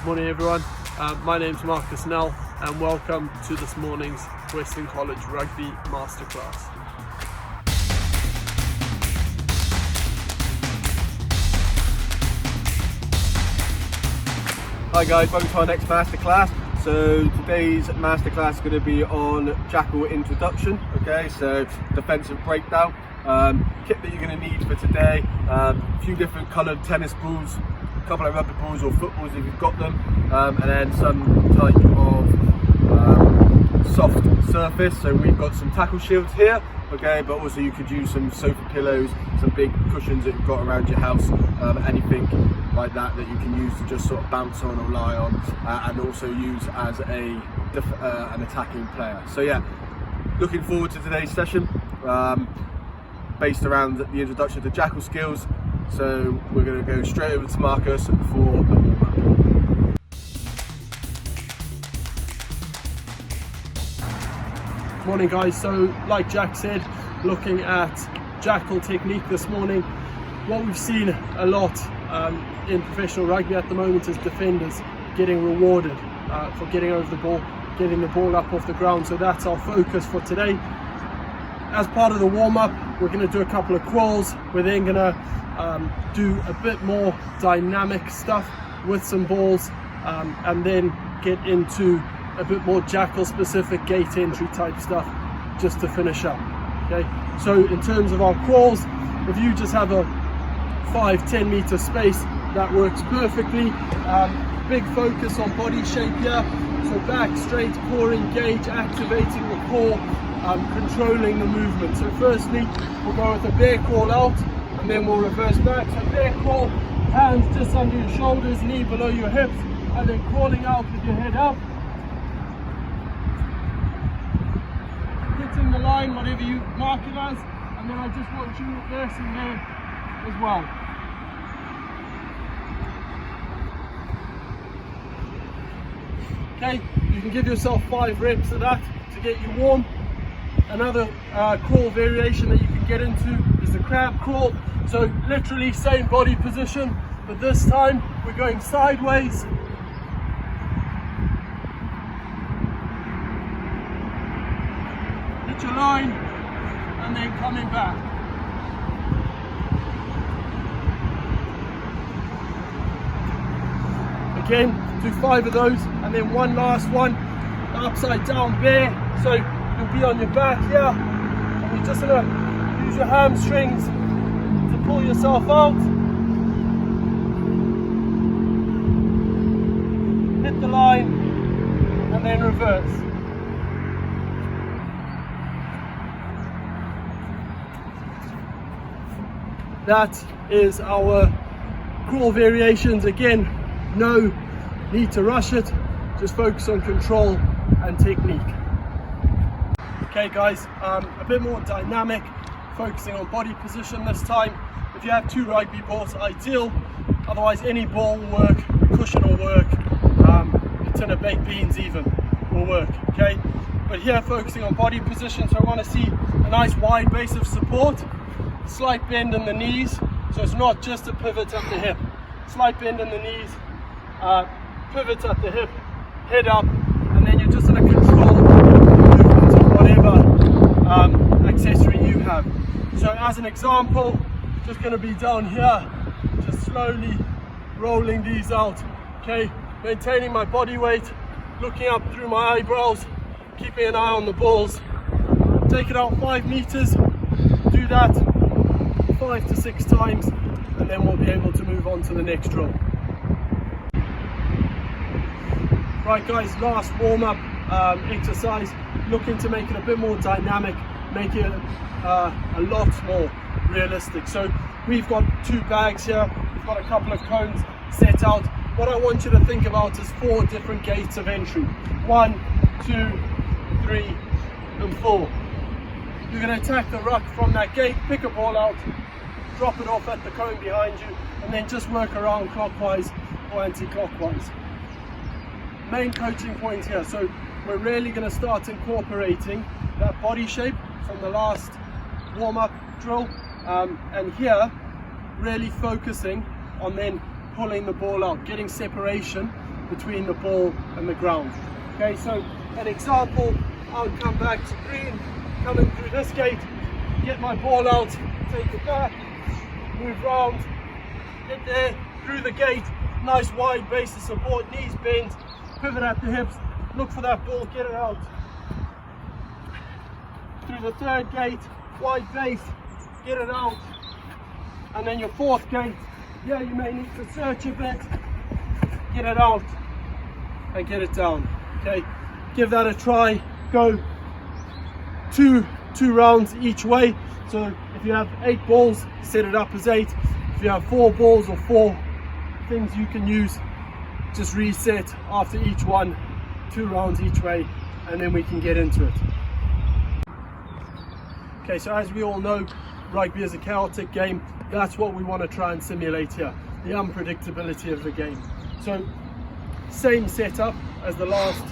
Morning everyone, my name's Marcus Nell and welcome to this morning's Weston College Rugby Masterclass. Hi guys, welcome to our next masterclass. So today's masterclass is going to be on Jackal introduction. Okay, so defensive breakdown. Kit that you're going to need for today, a few different coloured tennis balls, a couple of rugby balls or footballs if you've got them, and then some type of soft surface. So we've got some tackle shields here, okay, but also you could use some sofa pillows, some big cushions that you've got around your house, anything like that that you can use to just sort of bounce on or lie on, and also use as an attacking player. So yeah, looking forward to today's session, based around the introduction to Jackal skills. So we're going to go straight over to Marcus for the warm-up. Morning guys, so like Jack said, looking at Jackal technique this morning. What we've seen a lot in professional rugby at the moment is defenders getting rewarded for getting over the ball, getting the ball up off the ground. So that's our focus for today. As part of the warm-up, we're going to do a couple of crawls. We're then going to do a bit more dynamic stuff with some balls, and then get into a bit more Jackal specific gate entry type stuff just to finish up. Okay, so in terms of our crawls, if you just have a 5-10 meter space, that works perfectly. Big focus on body shape here, so back straight, core engage, activating the core, controlling the movement. So firstly we'll go with a bear crawl out and then we'll reverse back. So bear crawl, hands just under your shoulders, knee below your hips, and then crawling out with your head up, hitting the line whatever you mark it as, and then I just want you reversing there as well. Okay, you can give yourself 5 reps of that to get you warm. Another crawl variation that you can get into is the crab crawl. So literally same body position, but this time we're going sideways. Hit your line and then coming back. Again, do 5 of those, and then one last one, upside down bear. So you'll be on your back here, and you're just gonna use your hamstrings to pull yourself out. Hit the line, and then reverse. That is our crawl variations. Again, no need to rush it, just focus on control and technique. Okay guys, a bit more dynamic, focusing on body position this time. If you have 2 rugby balls, ideal, otherwise any ball will work, cushion will work, a tin of baked beans even will work, okay? But here focusing on body position, so I want to see a nice wide base of support, slight bend in the knees, so it's not just a pivot at the hip, slight bend in the knees, pivot at the hip, head up, and then you're just going to control movement of whatever accessory you have. So as an example, just going to be down here, just slowly rolling these out, okay, maintaining my body weight, looking up through my eyebrows, keeping an eye on the balls. Take it out 5 meters, do that 5 to 6 times, and then we'll be able to move on to the next drill. Right guys, last warm-up exercise, looking to make it a bit more dynamic, make it a lot more realistic. So we've got 2 bags here, we've got a couple of cones set out. What I want you to think about is 4 different gates of entry. 1, 2, 3, and 4. You're going to attack the ruck from that gate, pick a ball out, drop it off at the cone behind you, and then just work around clockwise or anti-clockwise. Main coaching point here, so we're really going to start incorporating that body shape from the last warm-up drill, and here really focusing on then pulling the ball out, getting separation between the ball and the ground. Okay, so an example, I would come back to green, coming through this gate, get my ball out, take it back, move round, get there, through the gate, nice wide base of support, knees bent, pivot at the hips, look for that ball, get it out. Through the third gate, wide base, get it out. And then your fourth gate, yeah, you may need to search a bit, get it out and get it down. Okay, give that a try, go two rounds each way. So if you have 8 balls, set it up as 8. If you have 4 balls or 4 things you can use, just reset after each one, 2 rounds each way, and then we can get into it. Okay, so as we all know, rugby is a chaotic game. That's what we want to try and simulate here, the unpredictability of the game. So same setup as the last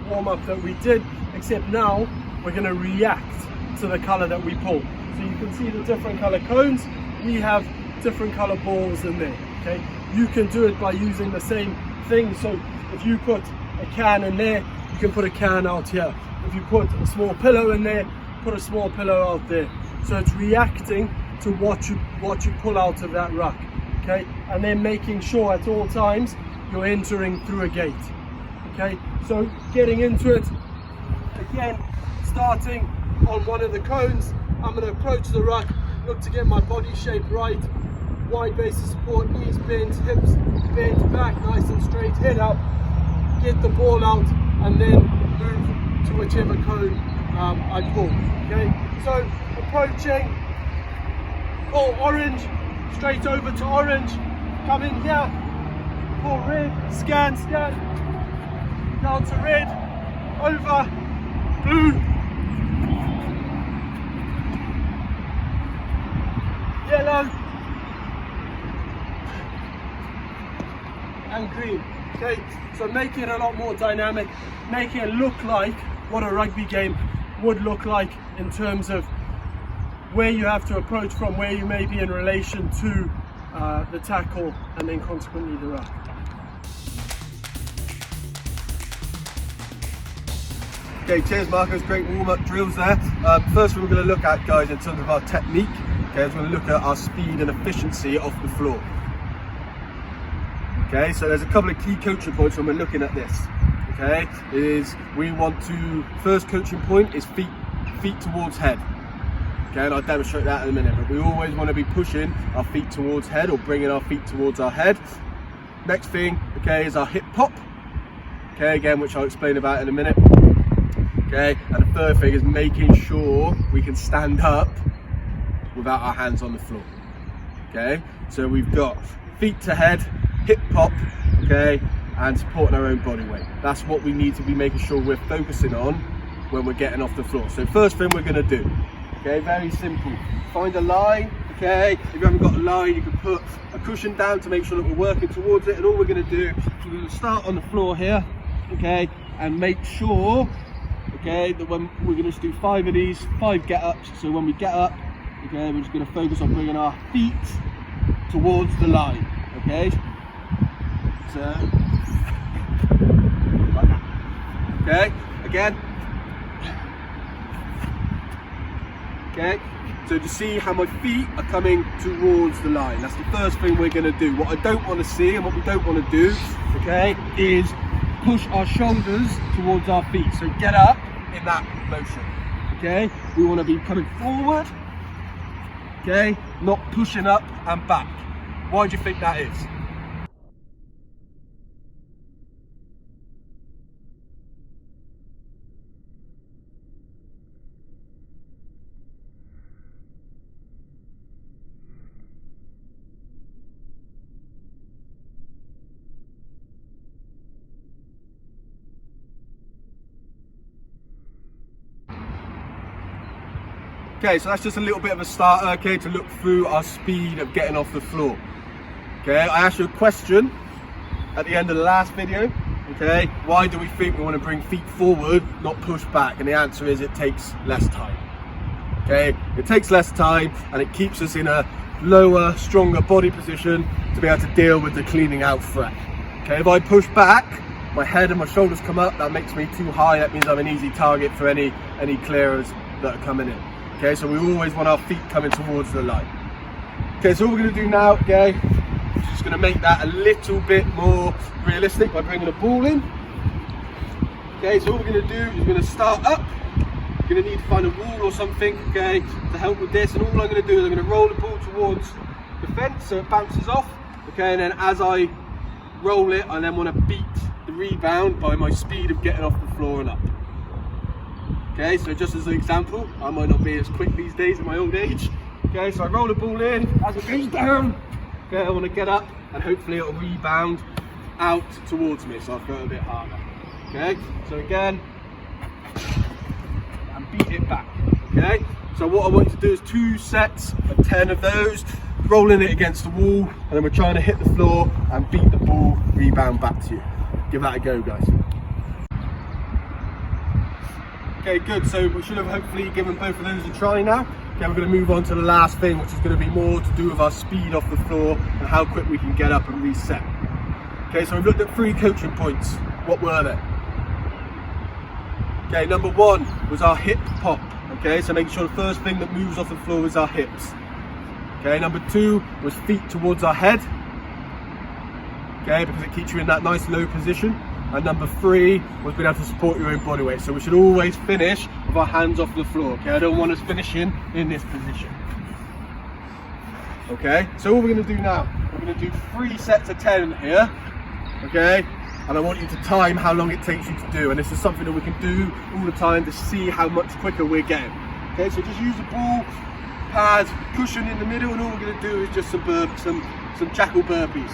warm-up that we did, except now we're going to react to the color that we pull. So you can see the different color cones. We have different color balls in there. Okay, you can do it by using the same thing. So if you put a can in there, you can put a can out here. If you put a small pillow in there, put a small pillow out there. So it's reacting to what you pull out of that ruck. Okay, and then making sure at all times you're entering through a gate. Okay, so getting into it again, starting on one of the cones, I'm going to approach the ruck, look to get my body shape right, wide base of support, knees bent, hips bent, back nice and straight, head up, get the ball out, and then move to whichever cone I pull. Okay, so approaching, pull orange, straight over to orange, come in here, pull red, scan, down to red, over, blue, yellow, and green. Okay, so make it a lot more dynamic, make it look like what a rugby game would look like in terms of where you have to approach from, where you may be in relation to the tackle, and then consequently the ruck. Okay, cheers Marcus, great warm-up drills there. First we're going to look at, guys, in terms of our technique, okay, we're going to look at our speed and efficiency off the floor. Okay, so there's a couple of key coaching points when we're looking at this. Okay, is we want to, first coaching point is feet towards head. Okay, and I'll demonstrate that in a minute, but we always want to be pushing our feet towards head or bringing our feet towards our head. Next thing, okay, is our hip pop. Okay, again, which I'll explain about in a minute. Okay, and the third thing is making sure we can stand up without our hands on the floor. Okay, so we've got feet to head, hip pop, okay, and supporting our own body weight. That's what we need to be making sure we're focusing on when we're getting off the floor. So first thing we're going to do, okay, very simple, find a line. Okay, if you haven't got a line, you can put a cushion down to make sure that we're working towards it. And all we're going to do is we're going to start on the floor here, okay, and make sure, okay, that when we're going to do 5 of these, 5 get-ups. So when we get up, okay, we're just going to focus on bringing our feet towards the line, okay. So, like that. Okay, again. Okay, so to see how my feet are coming towards the line. That's the first thing we're going to do. What I don't want to see and what we don't want to do, okay, is push our shoulders towards our feet. So get up in that motion. Okay, we want to be coming forward, okay, not pushing up and back. Why do you think that is? Okay, so that's just a little bit of a starter, okay, to look through our speed of getting off the floor. Okay, I asked you a question at the end of the last video, okay, why do we think we want to bring feet forward, not push back? And the answer is it takes less time. Okay, it takes less time and it keeps us in a lower, stronger body position to be able to deal with the cleaning out threat. Okay, if I push back, my head and my shoulders come up, that makes me too high, that means I'm an easy target for any clearers that are coming in. Okay, so we always want our feet coming towards the line. Okay, so what we're going to do now, okay, just going to make that a little bit more realistic by bringing the ball in. Okay, so what we're going to do is we're going to start up. You're going to need to find a wall or something, okay, to help with this, and all I'm going to do is I'm going to roll the ball towards the fence so it bounces off, okay, and then as I roll it, I then want to beat the rebound by my speed of getting off the floor and up. Okay, so just as an example, I might not be as quick these days at my old age. Okay, so I roll the ball in, as it goes down, okay, I want to get up and hopefully it'll rebound out towards me, so I'll go a bit harder. Okay, so again, and beat it back. Okay, so what I want to do is 2 sets of 10 of those, rolling it against the wall, and then we're trying to hit the floor and beat the ball, rebound back to you. Give that a go, guys. Okay, good, so we should have hopefully given both of those a try now. Okay, we're going to move on to the last thing, which is going to be more to do with our speed off the floor and how quick we can get up and reset. Okay, so we've looked at 3 coaching points. What were they? Okay, number 1 was our hip pop. Okay, so make sure the first thing that moves off the floor is our hips. Okay, number 2 was feet towards our head. Okay, because it keeps you in that nice low position. And number 3 was being able to support your own body weight. So we should always finish with our hands off the floor. Okay, I don't want us finishing in this position. Okay, so what we're going to do now, we're going to do 3 sets of 10 here. Okay, and I want you to time how long it takes you to do. And this is something that we can do all the time to see how much quicker we're getting. Okay, so just use the ball, pad, cushion in the middle, and all we're going to do is just some Jackal Burpees.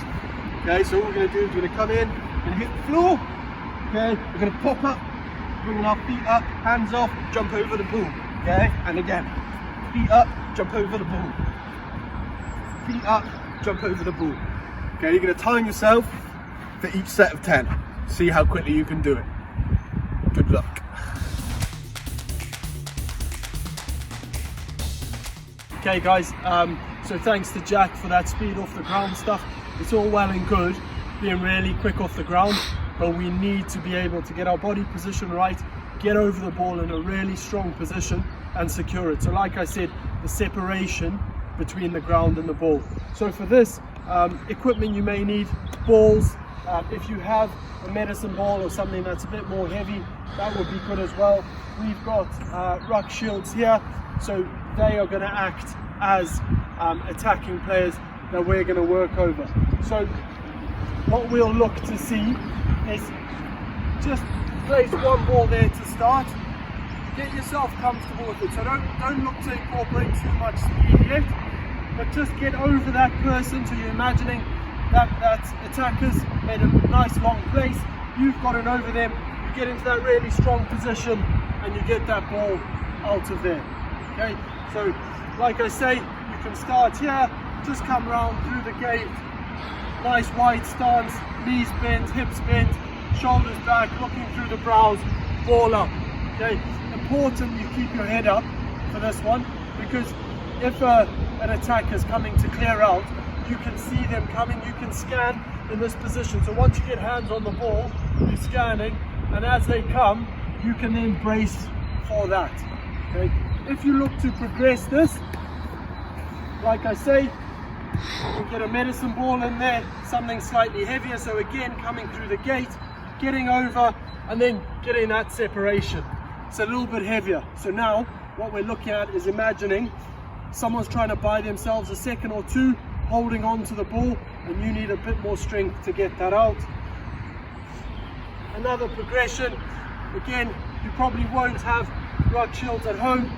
Okay, so what we're going to do is we're going to come in and hit the floor. Okay, we're going to pop up, bringing our feet up, hands off, jump over the ball. Okay, and again, feet up, jump over the ball. Feet up, jump over the ball. Okay, you're going to time yourself for each set of 10. See how quickly you can do it. Good luck. Okay guys, so thanks to Jack for that speed off the ground stuff. It's all well and good being really quick off the ground, but we need to be able to get our body position right, get over the ball in a really strong position and secure it. So like I said, the separation between the ground and the ball. So for this, equipment you may need, balls. If you have a medicine ball or something that's a bit more heavy, that would be good as well. We've got ruck shields here, so they are going to act as attacking players that we're going to work over. So what we'll look to see is just place 1 ball there to start. Get yourself comfortable with it. So don't look to incorporate too much speed yet, but just get over that person. So you're imagining that attacker's made a nice long place. You've got it over them. You get into that really strong position and you get that ball out of there. Okay, so like I say, you can start here, just come around through the gate, nice wide stance, knees bent, hips bent, shoulders back, looking through the brows, ball up. Okay, important you keep your head up for this one, because if an attacker is coming to clear out, you can see them coming, you can scan in this position. So once you get hands on the ball, you're scanning, and as they come, you can then brace for that. Okay, if you look to progress this, like I say, you get a medicine ball in there, something slightly heavier. So again, coming through the gate, getting over, and then getting that separation. It's a little bit heavier. So now what we're looking at is imagining someone's trying to buy themselves a second or 2, holding on to the ball, and you need a bit more strength to get that out. Another progression, again, you probably won't have ruck shields at home,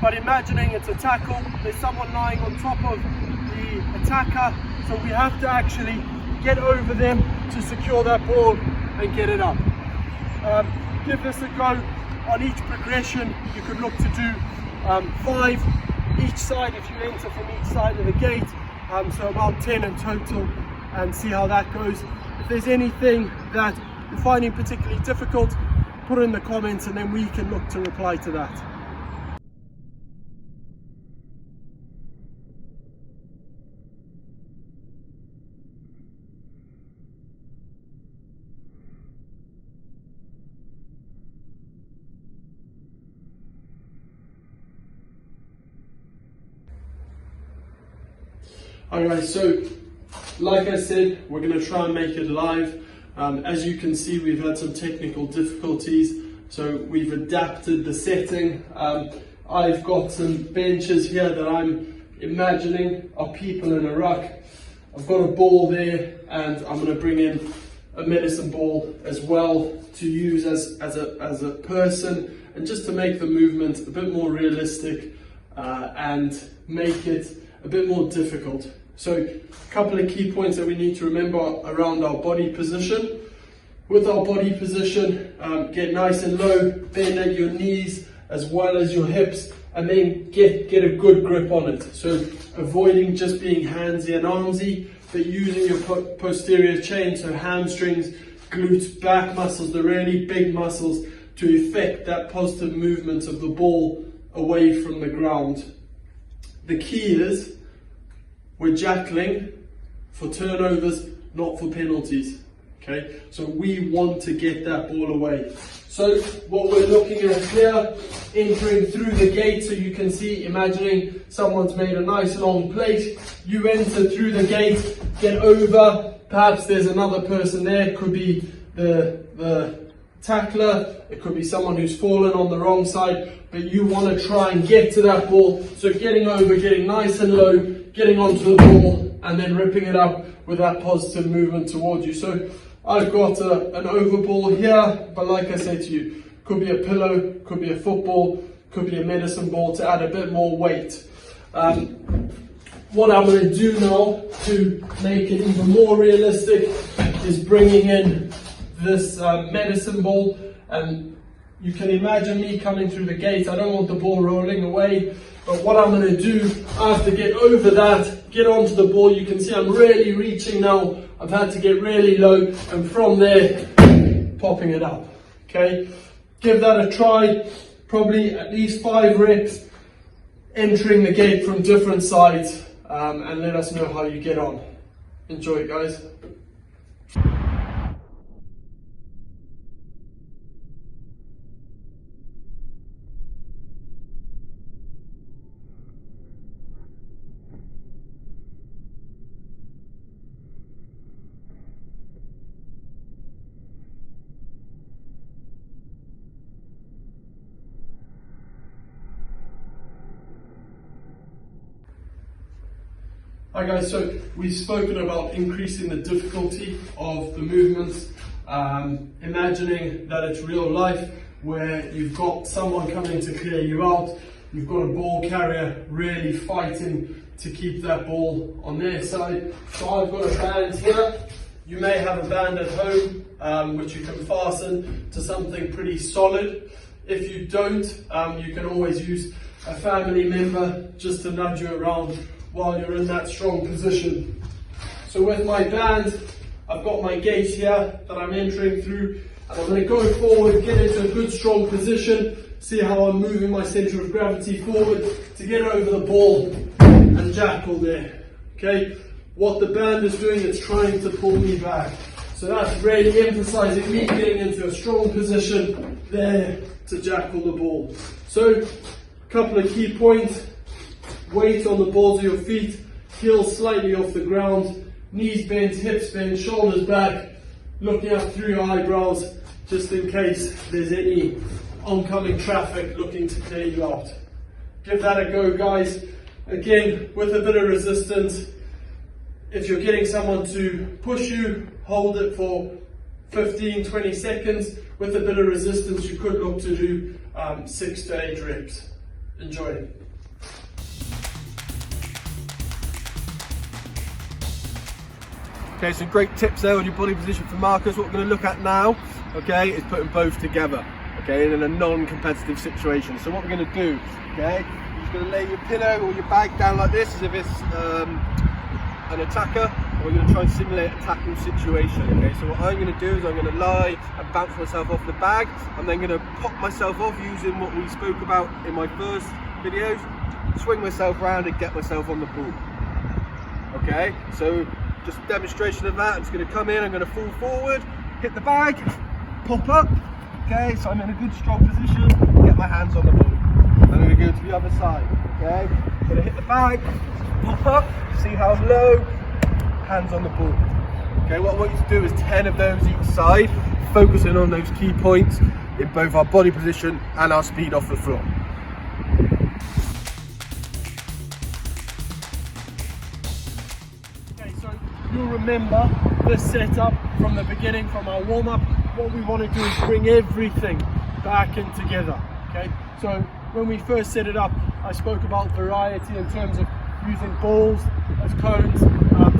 but imagining it's a tackle, there's someone lying on top of the attacker, so we have to actually get over them to secure that ball and get it up. Give this a go. On each progression, you could look to do 5 each side if you enter from each side of the gate, so about 10 in total, and see how that goes. If there's anything that you're finding particularly difficult, put it in the comments and then we can look to reply to that. Alright, so like I said, we're going to try and make it live. As you can see, we've had some technical difficulties, so we've adapted the setting. I've got some benches here that I'm imagining are people in a ruck. I've got a ball there, and I'm going to bring in a medicine ball as well to use as a person, and just to make the movement a bit more realistic and make it a bit more difficult. So a couple of key points that we need to remember around our body position. With our body position, get nice and low, bend at your knees as well as your hips, and then get a good grip on it. So avoiding just being handsy and armsy, but using your posterior chain, so hamstrings, glutes, back muscles, the really big muscles, to effect that positive movement of the ball away from the ground. The key is, we're jackling for turnovers, not for penalties. Okay, so we want to get that ball away. So what we're looking at here, entering through the gate, so you can see, imagining someone's made a nice long plate, you enter through the gate, get over, perhaps there's another person there, it could be the tackler, it could be someone who's fallen on the wrong side, but you want to try and get to that ball. So getting over, getting nice and low, getting onto the ball, and then ripping it up with that positive movement towards you. So I've got an over ball here, but like I said to you, could be a pillow, could be a football, could be a medicine ball to add a bit more weight. What I'm going to do now to make it even more realistic is bringing in this medicine ball, and you can imagine me coming through the gate. I don't want the ball rolling away, but what I'm going to do, I have to get over that, get onto the ball. You can see I'm really reaching now. I've had to get really low, and from there, popping it up. Okay, give that a try, probably at least 5 reps, entering the gate from different sides, and let us know how you get on. Enjoy it, guys. Hi guys, so we've spoken about increasing the difficulty of the movements, imagining that it's real life, where you've got someone coming to clear you out, you've got a ball carrier really fighting to keep that ball on their side. So I've got a band here. You may have a band at home which you can fasten to something pretty solid. If you don't, you can always use a family member just to nudge you around while you're in that strong position. So with my band, I've got my gate here that I'm entering through, and I'm going to go forward, get into a good strong position, see how I'm moving my centre of gravity forward to get over the ball and jackal there. Okay, what the band is doing, it's trying to pull me back. So that's really emphasising me getting into a strong position there to jackal the ball. So, a couple of key points. Weight on the balls of your feet, heels slightly off the ground, knees bent, hips bent, shoulders back, looking up through your eyebrows, just in case there's any oncoming traffic looking to clear you out. Give that a go, guys. Again, with a bit of resistance. If you're getting someone to push you, hold it for 15-20 seconds. With a bit of resistance, you could look to do 6 to 8 reps. Enjoy. Okay, some great tips there on your body position for markers. What we're going to look at now, okay, is putting both together, okay, in a non-competitive situation. So what we're going to do, okay, you're just going to lay your pillow or your bag down like this as if it's an attacker, and we're going to try and simulate a tackle situation, okay. So what I'm going to do is I'm going to lie and bounce myself off the bag. I'm then going to pop myself off using what we spoke about in my first videos, swing myself around and get myself on the ball, okay. So just a demonstration of that. I'm just going to come in, I'm going to fall forward, hit the bag, pop up, okay, so I'm in a good strong position, get my hands on the ball. I'm going to go to the other side. Okay, gonna hit the bag, pop up, see how low, hands on the ball. Okay, what I want you to do is 10 of those each side, focusing on those key points in both our body position and our speed off the floor. Okay, so you'll remember this setup from the beginning, from our warm-up. What we want to do is bring everything back in together. Okay, so when we first set it up, I spoke about variety in terms of using balls as cones,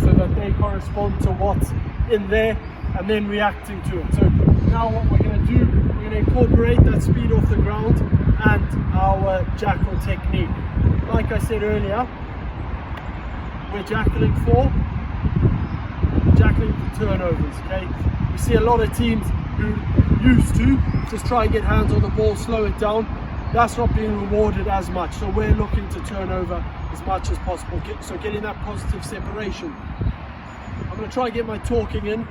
so that they correspond to what's in there, and then reacting to it. So now what we're going to do, we're going to incorporate that speed off the ground and our jackal technique. Like I said earlier, we're jackaling for turnovers. Okay, we see a lot of teams who used to just try and get hands on the ball, slow it down. That's not being rewarded as much, so we're looking to turn over as much as possible, so getting that positive separation. I'm going to try and get my talking in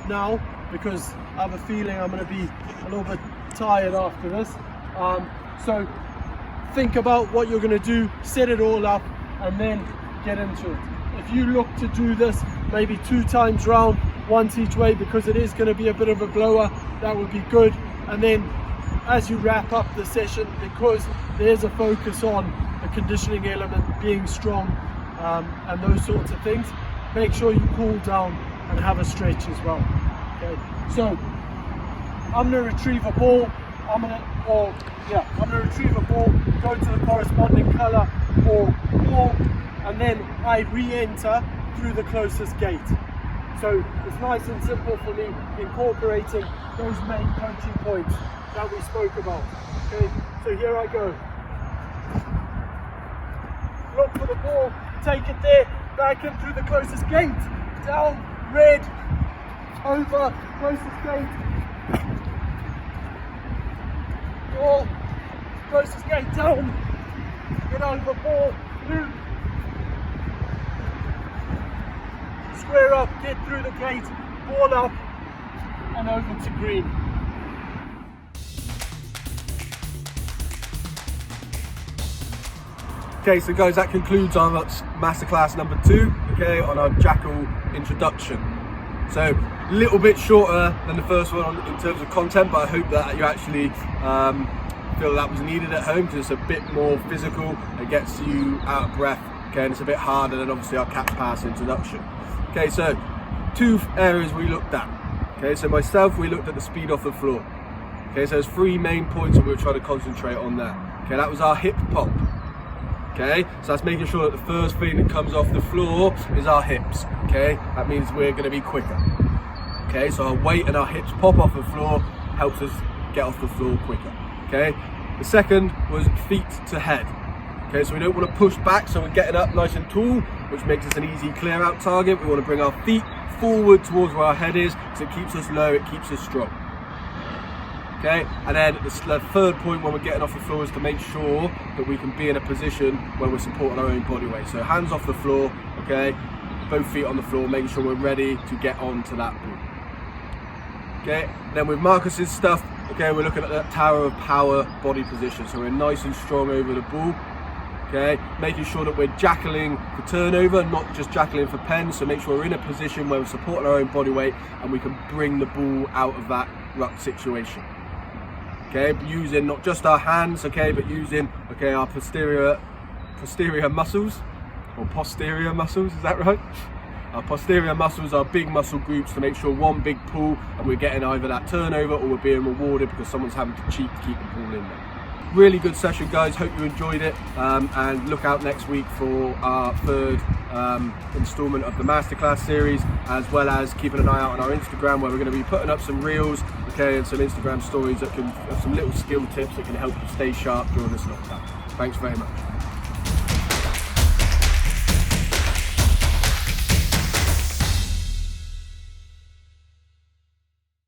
now, because I have a feeling I'm going to be a little bit tired after this. So think about what you're going to do, set it all up, and then get into it. If you look to do this maybe 2 times round, once each way, because it is going to be a bit of a blower, that would be good. And then as you wrap up the session, because there's a focus on the conditioning element, being strong, and those sorts of things, make sure you cool down and have a stretch as well. Okay, so I'm going to retrieve a ball. I'm going to retrieve a ball, go to the corresponding color or ball, and then I re-enter through the closest gate. So it's nice and simple for me, incorporating those main coaching points that we spoke about. Okay, so here I go. Look for the ball, take it there, back in through the closest gate, down, red, over, closest gate, ball, closest gate, down, get over, ball, blue, square up, get through the gate, ball up, and over to green. Okay, so guys, that concludes our masterclass number 2, okay, on our jackal introduction. So a little bit shorter than the first one in terms of content, but I hope that you actually feel that was needed at home, because it's a bit more physical, it gets you out of breath, okay, and it's a bit harder than obviously our catch pass introduction. Okay, so 2 areas we looked at. Okay, so myself, we looked at the speed off the floor. Okay, so there's 3 main points that we were trying to concentrate on there. Okay, that was our hip pop. Okay, so that's making sure that the first thing that comes off the floor is our hips. Okay, that means we're going to be quicker. Okay, so our weight and our hips pop off the floor helps us get off the floor quicker. Okay, the second was feet to head. Okay, so we don't want to push back, so we're getting up nice and tall, which makes us an easy clear out target. We want to bring our feet forward towards where our head is, so it keeps us low, it keeps us strong. Okay, and then the third point when we're getting off the floor is to make sure that we can be in a position where we're supporting our own body weight. So hands off the floor, okay, both feet on the floor, making sure we're ready to get onto that ball. Okay, then with Marcus's stuff, okay, we're looking at that tower of power body position. So we're nice and strong over the ball. Okay, making sure that we're jackaling for turnover, not just jackaling for pen. So make sure we're in a position where we're supporting our own body weight and we can bring the ball out of that ruck situation. Okay, using not just our hands, okay, but using, okay, our posterior muscles, or posterior muscles, is that right? Our posterior muscles are big muscle groups to make sure one big pull and we're getting either that turnover or we're being rewarded because someone's having to cheat to keep the ball in there. Really good session, guys, hope you enjoyed it, and look out next week for our 3rd installment of the masterclass series, as well as keeping an eye out on our Instagram, where we're going to be putting up some reels, okay, and some Instagram stories that can have some little skill tips that can help you stay sharp during this lockdown. Thanks very much.